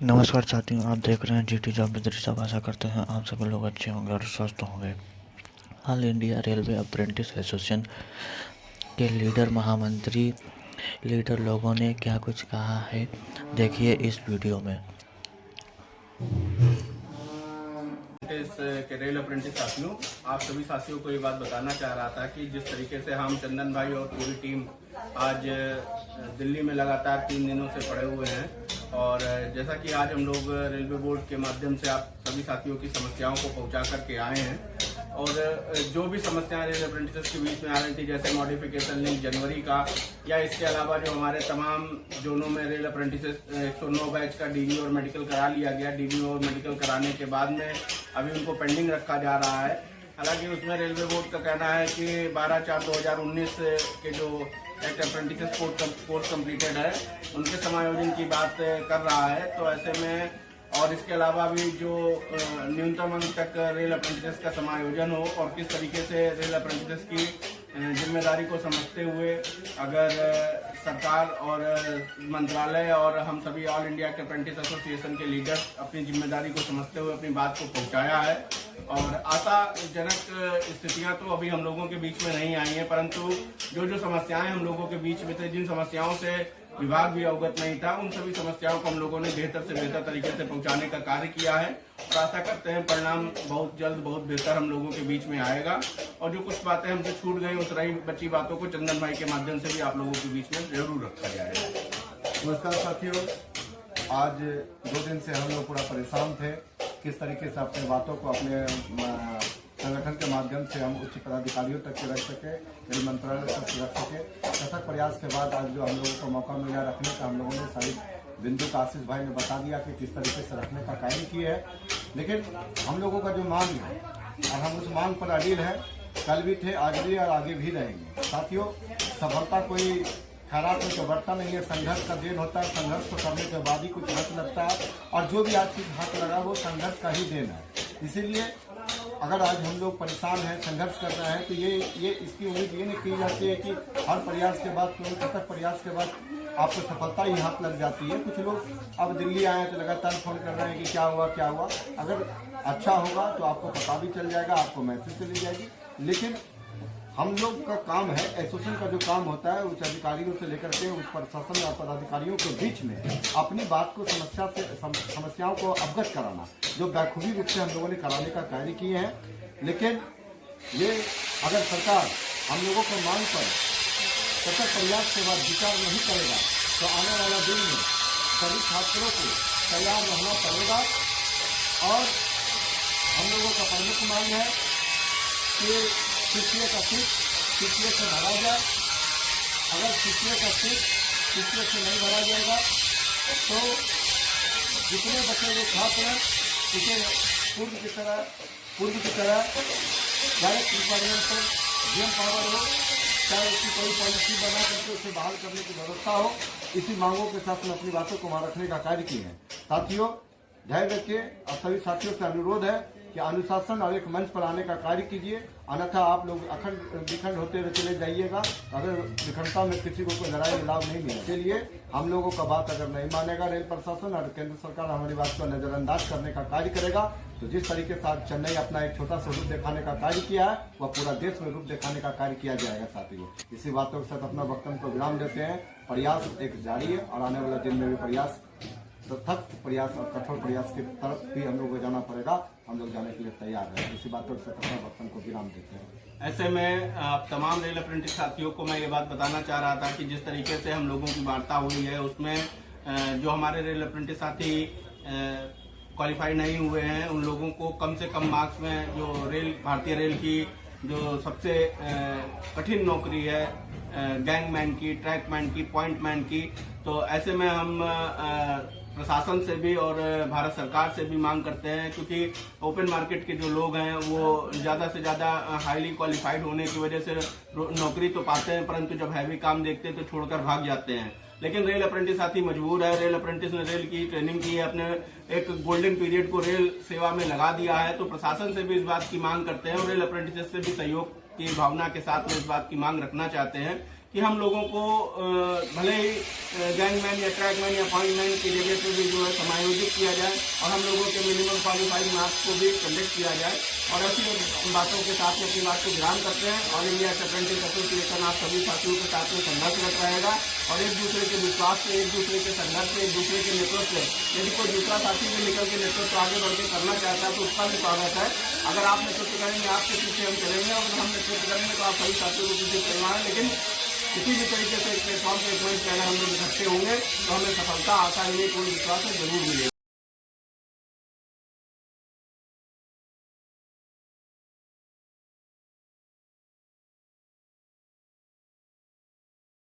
नमस्कार साथियों, आप देख रहे हैं जीटी जॉब विद ऋषभ। आशा करते हैं आप सभी लोग अच्छे होंगे और स्वस्थ होंगे। All India railway apprentice association के महामंत्री लीडर लोगों ने क्या कुछ कहा है, देखिए इस वीडियो में। के रेल अप्रेंटिस साथियों, आप सभी साथियों को ये बात बताना चाह रहा था कि जिस तरीके से हम चंदन भाई और पूरी टीम आज दिल्ली में लगातार 3 दिनों से पड़े हुए हैं और जैसा कि आज हम लोग रेलवे बोर्ड के माध्यम से आप सभी साथियों की समस्याओं को पहुंचा करके आए हैं और जो भी समस्याएं रेल अप्रेंटिस के बीच में आ रही थी, जैसे मॉडिफिकेशन लिंक जनवरी का या इसके अलावा जो हमारे तमाम जोनों में रेल अप्रेंटिस 109 बैच का डीबी और मेडिकल करा लिया गया। डीबी और मेडिकल कराने के बाद में अभी उनको पेंडिंग रखा जा रहा है। हालांकि उसमें रेलवे बोर्ड का कहना है कि 12/4/2019 के जो एक अप्रेंटिस कोर्स कम्प्लीटेड है उनके समायोजन की बात कर रहा है। तो ऐसे में और इसके अलावा भी जो न्यूनतम अंक तक रेल अप्रेंटिस का समायोजन हो और किस तरीके से रेल अप्रेंटिस की जिम्मेदारी को समझते हुए अगर सरकार और मंत्रालय और हम सभी ऑल इंडिया के अप्रेंटिस एसोसिएशन के लीडर्स अपनी जिम्मेदारी को समझते हुए अपनी बात को पहुंचाया है। और आशाजनक स्थितियां तो अभी हम लोगों के बीच में नहीं आई हैं, परंतु जो समस्याएं हम लोगों के बीच में थे, जिन समस्याओं से विभाग भी अवगत नहीं था, उन सभी समस्याओं को हम लोगों ने बेहतर से बेहतर तरीके से पहुंचाने का कार्य किया है और आशा करते हैं परिणाम बहुत जल्द बहुत बेहतर हम लोगों के बीच में आएगा। और जो कुछ बातें हमसे छूट गई, उस रही बची बातों को चंदन भाई के माध्यम से भी आप लोगों के बीच में जरूर रखा जाएगा। नमस्कार साथियों, आज 2 दिन से हम लोग पूरा परेशान थे किस तरीके से अपने बातों को अपने संगठन के माध्यम से हम उच्च पदाधिकारियों तक रख सके, रेल मंत्रालय तक रख सके। सतत प्रयास के बाद आज जो हम लोगों को मौका मिला रखने का, हम लोगों ने सारी बिंदु का आशीष भाई ने बता दिया कि किस तरीके से रखने का कार्य किया है। लेकिन हम लोगों का जो मांग है और हम उस मांग पर अड़िल है, कल भी थे, आज भी और आगे भी रहेंगे। साथियों, सफलता कोई खैरात में तो बढ़ता नहीं है, संघर्ष का देन होता है। संघर्ष को करने के बाद ही कुछ हाथ लगता है और जो भी आज कुछ हाथ लगा वो संघर्ष का ही देन है। इसीलिए अगर आज हम लोग परेशान हैं, संघर्ष कर रहे हैं, तो ये इसकी उम्मीद ये नहीं की जाती है कि हर प्रयास के बाद, सतत प्रयास के बाद आपको सफलता ही हाथ लग जाती है। कुछ लोग अब दिल्ली आए हैं तो लगातार फोन कर रहे हैं कि क्या हुआ क्या हुआ। अगर अच्छा होगा तो आपको पता भी चल जाएगा, आपको मैसेज चली जाएगी। लेकिन हम लोग का काम है, एसोसिएशन का जो काम होता है, उच्च अधिकारियों से लेकर के उच्च प्रशासन और पदाधिकारियों के बीच में अपनी बात को समस्याओं को अवगत कराना, जो बखूबी रूप से हम लोगों ने कराने का कार्य किए हैं। लेकिन ये अगर सरकार हम लोगों के मांग पर सतत प्रयास के बाद विचार नहीं करेगा तो आने वाला दिन में सभी छात्रों को तैयार रहना पड़ेगा। और हम लोगों का प्रमुख मांग है कि शिक्षक का सीट शिक्षक से भरा जाए। अगर शिक्षक का सीट शिक्षक से नहीं भरा जाएगा तो जितने बच्चे जो छात्र हैं उसे पूर्व की तरह डायरेक्ट रिक्वायरमेंट पर जीएम पावर हो, चाहे उसकी कोई पॉलिसी बना करके उसे बहाल करने की व्यवस्था हो। इसी मांगों के साथ में अपनी बातों को वहां रखने का कार्य किए हैं। साथियों, ध्यान रखिए और सभी साथियों से अनुरोध है कि अनुशासन और एक मंच पर आने का कार्य कीजिए, अन्यथा आप लोग अखंड विखंड होते हुए चले जाइएगा। अगर विखंडता में किसी को कोई लड़ाई लाभ नहीं मिला, इसलिए हम लोगों का बात अगर नहीं मानेगा रेल प्रशासन और केंद्र सरकार हमारी बात को नजरअंदाज करने का कार्य करेगा, तो जिस तरीके से आज चेन्नई अपना एक छोटा सा रूप दिखाने का कार्य किया है, वह पूरा देश में रूप दिखाने का कार्य किया जाएगा। साथियों, इसी बातों के साथ अपना वक्तव्य को विराम देते हैं। प्रयास एक जारी है और आने वाला दिन में भी प्रयास, सतत प्रयास और कठोर प्रयास की तरफ भी हम लोग को जाना पड़ेगा। हम लोग जाने के लिए तैयार हैं। इसी बातों से अपना वक्तव्य को विराम देते हैं। ऐसे में तमाम रेल अप्रेंटिस साथियों को मैं ये बात बताना चाह रहा था कि जिस तरीके से हम लोगों की वार्ता हुई है उसमें जो हमारे रेल अप्रेंटिस साथी क्वालिफाई नहीं हुए हैं, उन लोगों को कम से कम मार्क्स में जो भारतीय रेल की जो सबसे कठिन नौकरी है, गैंगमैन की, ट्रैकमैन की, पॉइंटमैन की, तो ऐसे में हम प्रशासन से भी और भारत सरकार से भी मांग करते हैं, क्योंकि ओपन मार्केट के जो लोग हैं वो ज़्यादा से ज़्यादा हाईली क्वालिफाइड होने की वजह से नौकरी तो पाते हैं, परंतु जब हैवी काम देखते हैं तो छोड़कर भाग जाते हैं। लेकिन रेल अप्रेंटिस साथी मजबूर है। रेल अप्रेंटिस ने रेल की ट्रेनिंग की है, अपने एक गोल्डन पीरियड को रेल सेवा में लगा दिया है, तो प्रशासन से भी इस बात की मांग करते हैं और रेल अप्रेंटिस से भी सहयोग की भावना के साथ में इस बात की मांग रखना चाहते हैं कि हम लोगों को भले ही गैंगमैन या ट्रैकमैन या पॉइंटमैन की जगह पे भी जो है समायोजित किया जाए और हम लोगों के मिनिमम क्वालिफाइड मार्क्स को भी कंडक्ट किया जाए। और ऐसी बातों के साथ में अपनी बात को विराम करते हैं। ऑल इंडिया अप्रेंटिस एसोसिएशन आप सभी साथियों के साथ में संघर्षरत रहेगा और एक दूसरे के विश्वास से, एक दूसरे के संघर्ष से, एक दूसरे के नेतृत्व से यदि कोई दूसरा साथी भी निकल के नेतृत्व आगे बढ़ के करना चाहता है तो उसका भी स्वागत है। अगर आप नेतृत्व करेंगे आपके पीछे हम चलेंगे, अगर हम नेतृत्व करेंगे तो आप सभी साथियों को पीछे चलना है। लेकिन किसी भी तरीके से एक प्लेटफॉर्म पे एक मंच पे अगर हम लोग इकट्ठे होंगे तो हमें सफलता, आशा, ये पूर्ण विश्वास है, जरूर मिलेगा।